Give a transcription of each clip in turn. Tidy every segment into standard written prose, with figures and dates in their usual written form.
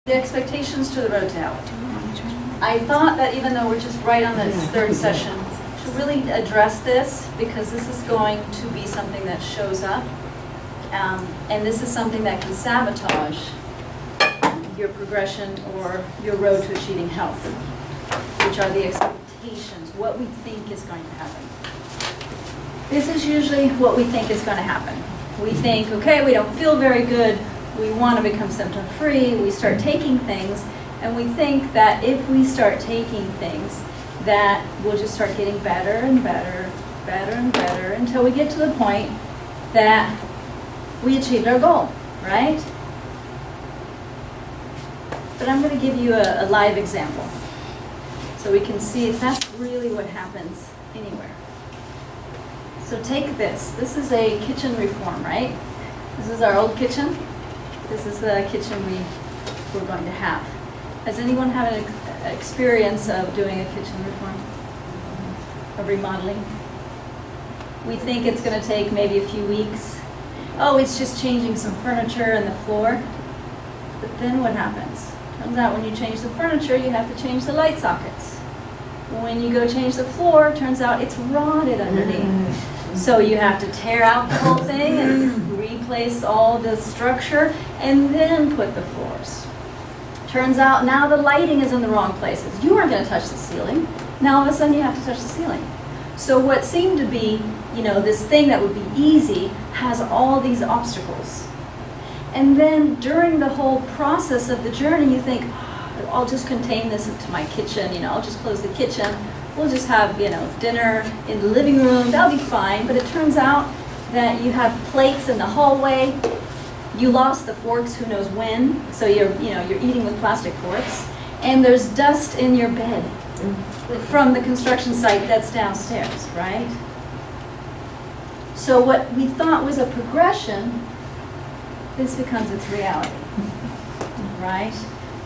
The expectations to the road to health. I thought that even though we're just right on this third session, to really address this, because this is going to be something that shows up, and this is something that can sabotage your progression or your road to achieving health, which are the expectations, what we think is going to happen. This is usually what we think is going to happen. We think, okay, we don't feel very good, we want to become symptom-free, we start taking things, and we think that if we start taking things, that we'll just start getting better and better, better and better, until we get to the point that we achieved our goal, right? But I'm going to give you a live example, so we can see if that's really what happens anywhere. So take this. This is a kitchen reform, right? This is our old kitchen. This is the kitchen we're going to have. Has anyone had an experience of doing a kitchen reform? Of remodeling? We think it's going to take maybe a few weeks. Oh, it's just changing some furniture and the floor. But then what happens? Turns out when you change the furniture, you have to change the light sockets. When you go change the floor, turns out it's rotted underneath. So you have to tear out the whole thing and replace all the structure and then put the floors. Turns out now the lighting is in the wrong places. You weren't going to touch the ceiling. Now all of a sudden you have to touch the ceiling. So what seemed to be, this thing that would be easy has all these obstacles. And then during the whole process of the journey, you think, oh, I'll just contain this into my kitchen, I'll just close the kitchen. We'll just have, dinner in the living room, that'll be fine. But it turns out that you have plates in the hallway. You lost the forks, who knows when. So you're eating with plastic forks. And there's dust in your bed from the construction site that's downstairs, right? So what we thought was a progression, this becomes its reality, right?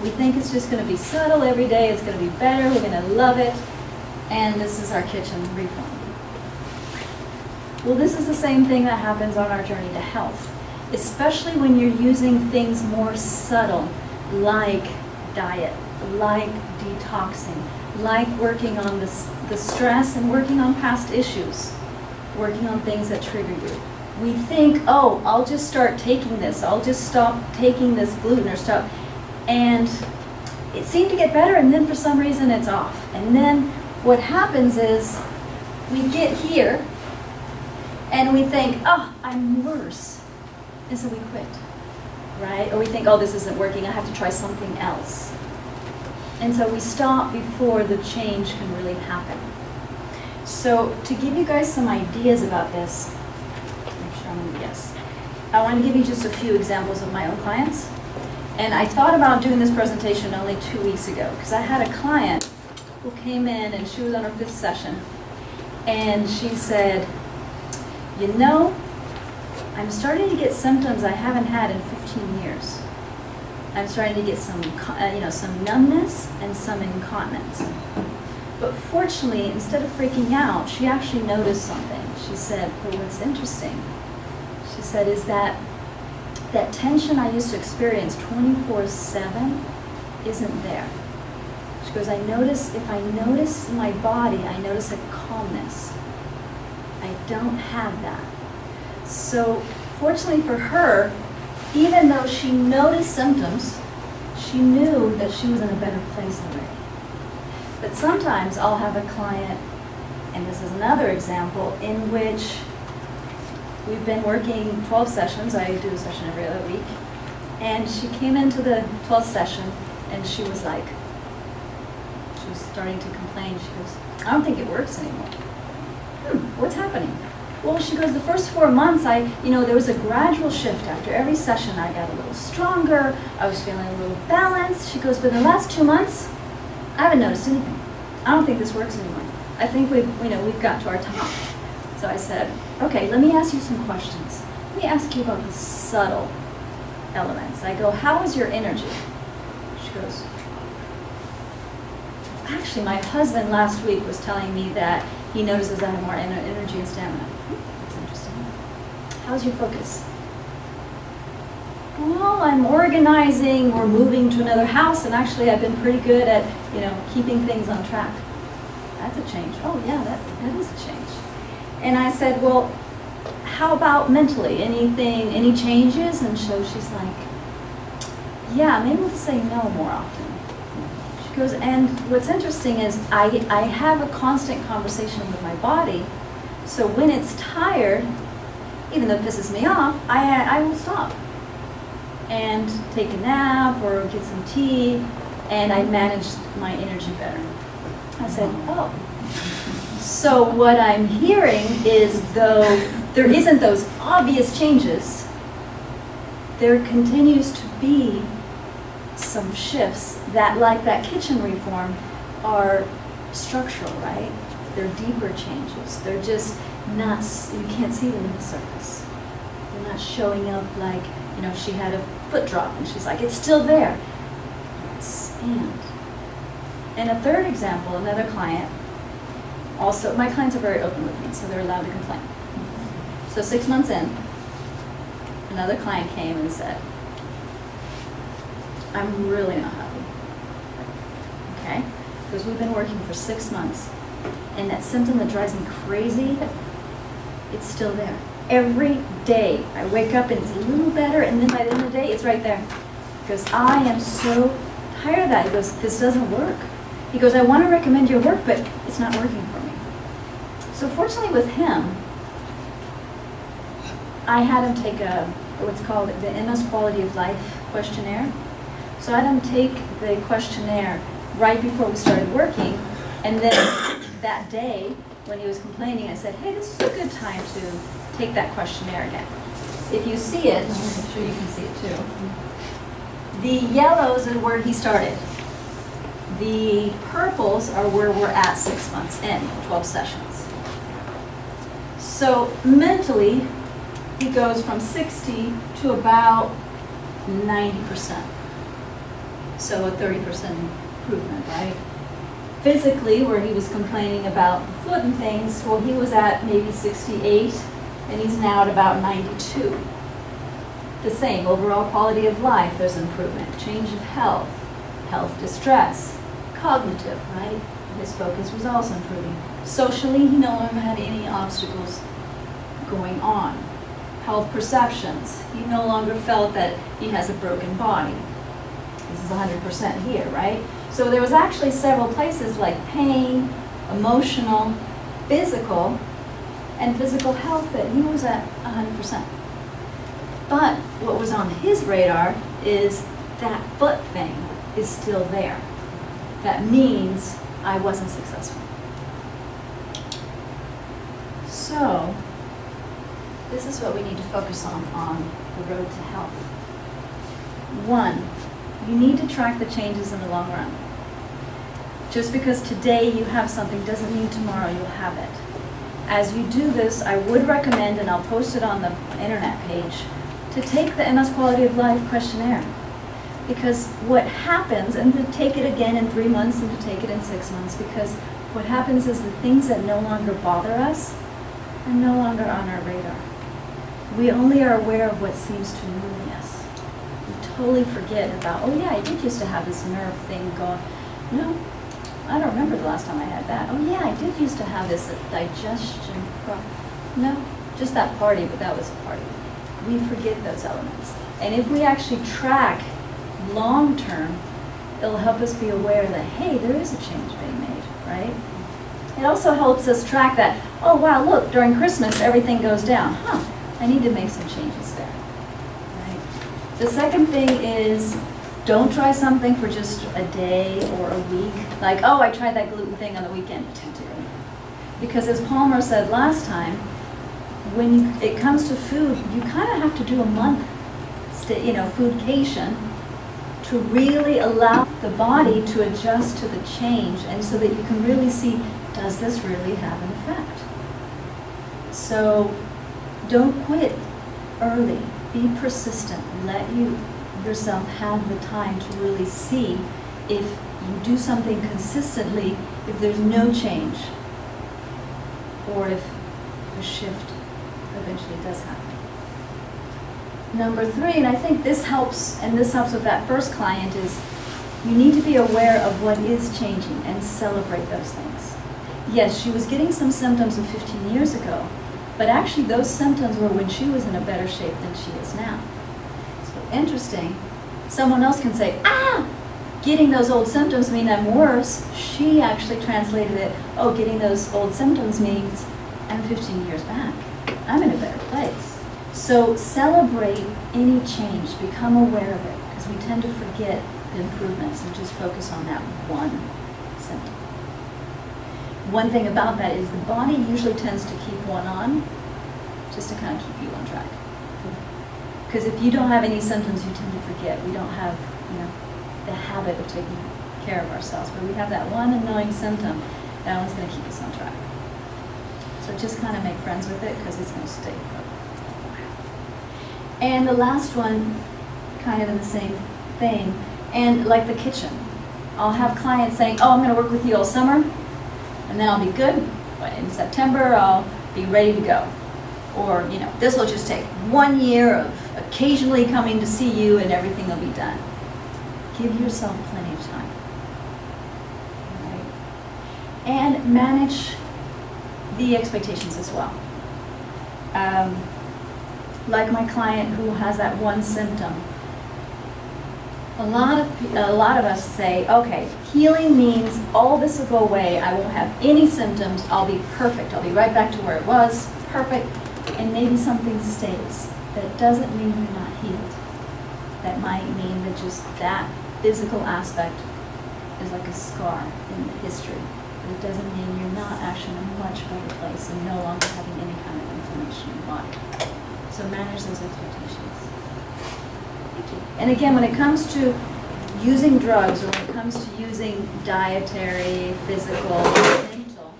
We think it's just going to be subtle every day, it's going to be better, we're going to love it, and this is our kitchen reform. Well, this is the same thing that happens on our journey to health, especially when you're using things more subtle, like diet, like detoxing, like working on the stress and working on past issues, working on things that trigger you. We think, oh, I'll just start taking this, I'll just stop taking this gluten or stop, and it seemed to get better, and then for some reason it's off. And then what happens is we get here and we think, oh, I'm worse, and so we quit, right? Or we think, oh, this isn't working, I have to try something else. And so we stop before the change can really happen. So to give you guys some ideas about this, make sure I'm going to guess. I want to give you just a few examples of my own clients. And I thought about doing this presentation only 2 weeks ago, because I had a client who came in and she was on her 5th session. And she said, I'm starting to get symptoms I haven't had in 15 years. I'm starting to get some numbness and some incontinence. But fortunately, instead of freaking out, she actually noticed something. She said, well, what's interesting, she said, is that tension I used to experience 24/7 isn't there. She goes, if I notice my body, I notice a calmness. I don't have that. So fortunately for her, even though she noticed symptoms, she knew that she was in a better place already. But sometimes I'll have a client, and this is another example, in which we've been working 12 sessions. I do a session every other week. And she came into the 12th session, and she was starting to complain. She goes, I don't think it works anymore. What's happening? Well, she goes, the first 4 months, there was a gradual shift. After every session, I got a little stronger. I was feeling a little balanced. She goes, but in the last 2 months, I haven't noticed anything. I don't think this works anymore. I think we've got to our top. So I said, okay, let me ask you some questions. Let me ask you about the subtle elements. I go, how is your energy? She goes, actually, my husband last week was telling me that he notices I have more energy and stamina. That's interesting. How's your focus? Well, I'm organizing, we're moving to another house, and actually I've been pretty good at, keeping things on track. That's a change. Oh yeah, that is a change. And I said, well, how about mentally? Any changes? And so she's like, yeah, maybe we'll say no more often. She goes, and what's interesting is I have a constant conversation with my body, so when it's tired, even though it pisses me off, I will stop and take a nap or get some tea, and I manage my energy better. I said, oh. So what I'm hearing is, though there isn't those obvious changes, there continues to be some shifts that, like that kitchen reform, are structural, right? They're deeper changes. They're just not, you can't see them in the surface. They're not showing up like, she had a foot drop and she's like, it's still there. Yes, and a third example, another client, also, my clients are very open with me, so they're allowed to complain. So 6 months in, another client came and said, I'm really not happy. Okay? Because we've been working for 6 months, and that symptom that drives me crazy, it's still there. Every day I wake up and it's a little better, and then by the end of the day, it's right there. Because I am so tired of that. He goes, this doesn't work. He goes, I want to recommend your work, but it's not working for me. So fortunately with him, I had him take what's called the MS Quality of Life questionnaire. So I had him take the questionnaire right before we started working, and then that day, when he was complaining, I said, hey, this is a good time to take that questionnaire again. If you see it, I'm sure you can see it too. The yellows are where he started. The purples are where we're at 6 months in, 12 sessions. So mentally, he goes from 60 to about 90%. So a 30% improvement, right? Physically, where he was complaining about the foot and things, well, he was at maybe 68, and he's now at about 92. The same, overall quality of life, there's improvement. Change of health, health distress, cognitive, right? His focus was also improving. Socially, he no longer had any obstacles going on. Health perceptions, he no longer felt that he has a broken body. This is 100% here, right? So there was actually several places like pain, emotional, physical, and physical health that he was at 100%. But what was on his radar is that foot thing is still there. That means I wasn't successful. So this is what we need to focus on the road to health. 1, you need to track the changes in the long run. Just because today you have something doesn't mean tomorrow you'll have it. As you do this, I would recommend, and I'll post it on the internet page, to take the MS Quality of Life questionnaire. Because what happens, and to take it again in 3 months and to take it in 6 months, because what happens is the things that no longer bother us are no longer on our radar. We only are aware of what seems to move us. We totally forget about, oh yeah, I did used to have this nerve thing going. No, I don't remember the last time I had that. Oh yeah, I did used to have this digestion problem. No, just that party, but that was a party. We forget those elements. And if we actually track long term, it'll help us be aware that, hey, there is a change being made, right? It also helps us track that, oh wow, look, during Christmas everything goes down. Huh, I need to make some changes there, right? The second thing is, don't try something for just a day or a week. Like, oh, I tried that gluten thing on the weekend. Because as Palmer said last time, when it comes to food, you kind of have to do a month, foodcation, to really allow the body to adjust to the change, and so that you can really see, does this really have an effect? So don't quit early. Be persistent. Let yourself have the time to really see if you do something consistently, if there's no change, or if a shift eventually does happen. Number 3, and I think this helps, and this helps with that first client, is you need to be aware of what is changing and celebrate those things. Yes, she was getting some symptoms of 15 years ago, but actually those symptoms were when she was in a better shape than she is now. So interesting, someone else can say, getting those old symptoms mean I'm worse. She actually translated it, getting those old symptoms means I'm 15 years back. I'm in a better place. So celebrate any change, become aware of it, because we tend to forget the improvements and just focus on that one symptom. One thing about that is the body usually tends to keep one on just to kind of keep you on track. Because if you don't have any symptoms, you tend to forget. We don't have, the habit of taking care of ourselves, but we have that one annoying symptom that one's going to keep us on track. So just kind of make friends with it because it's going to stay put. And the last one, kind of in the same thing, and like the kitchen. I'll have clients saying, I'm going to work with you all summer, and then I'll be good. But in September, I'll be ready to go. Or, this will just take 1 year of occasionally coming to see you and everything will be done. Give yourself plenty of time. Right? And manage the expectations as well. Like my client who has that one symptom. A lot of us say, okay, healing means all this will go away, I won't have any symptoms, I'll be perfect, I'll be right back to where it was, perfect, and maybe something stays. That doesn't mean you're not healed. That might mean that just that physical aspect is like a scar in the history. But it doesn't mean you're not actually in a much better place and no longer having any kind of inflammation in your body. So manage those expectations. And again, when it comes to using drugs or when it comes to using dietary, physical, mental,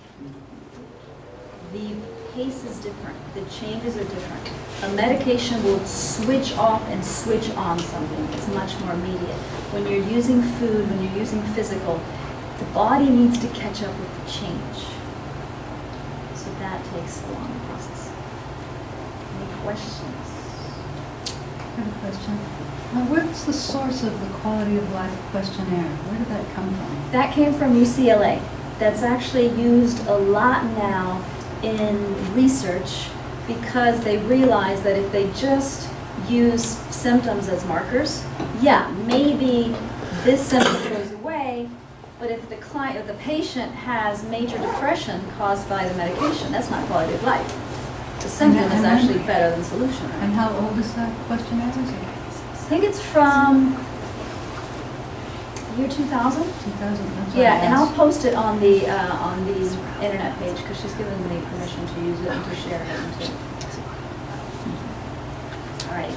the pace is different. The changes are different. A medication will switch off and switch on something. It's much more immediate. When you're using food, when you're using physical, the body needs to catch up with the change. So that takes a long process. Any questions? I have a question. What's the source of the quality of life questionnaire? Where did that come from? That came from UCLA. That's actually used a lot now in research because they realize that if they just use symptoms as markers, maybe this symptom goes away, but if the client or the patient has major depression caused by the medication, that's not quality of life. The symptom is actually better than solution. Right? And how old is that questionnaire? I think it's from year 2000. 2000. Yeah, and I'll post it on the internet page because she's given me permission to use it and to share it. All right.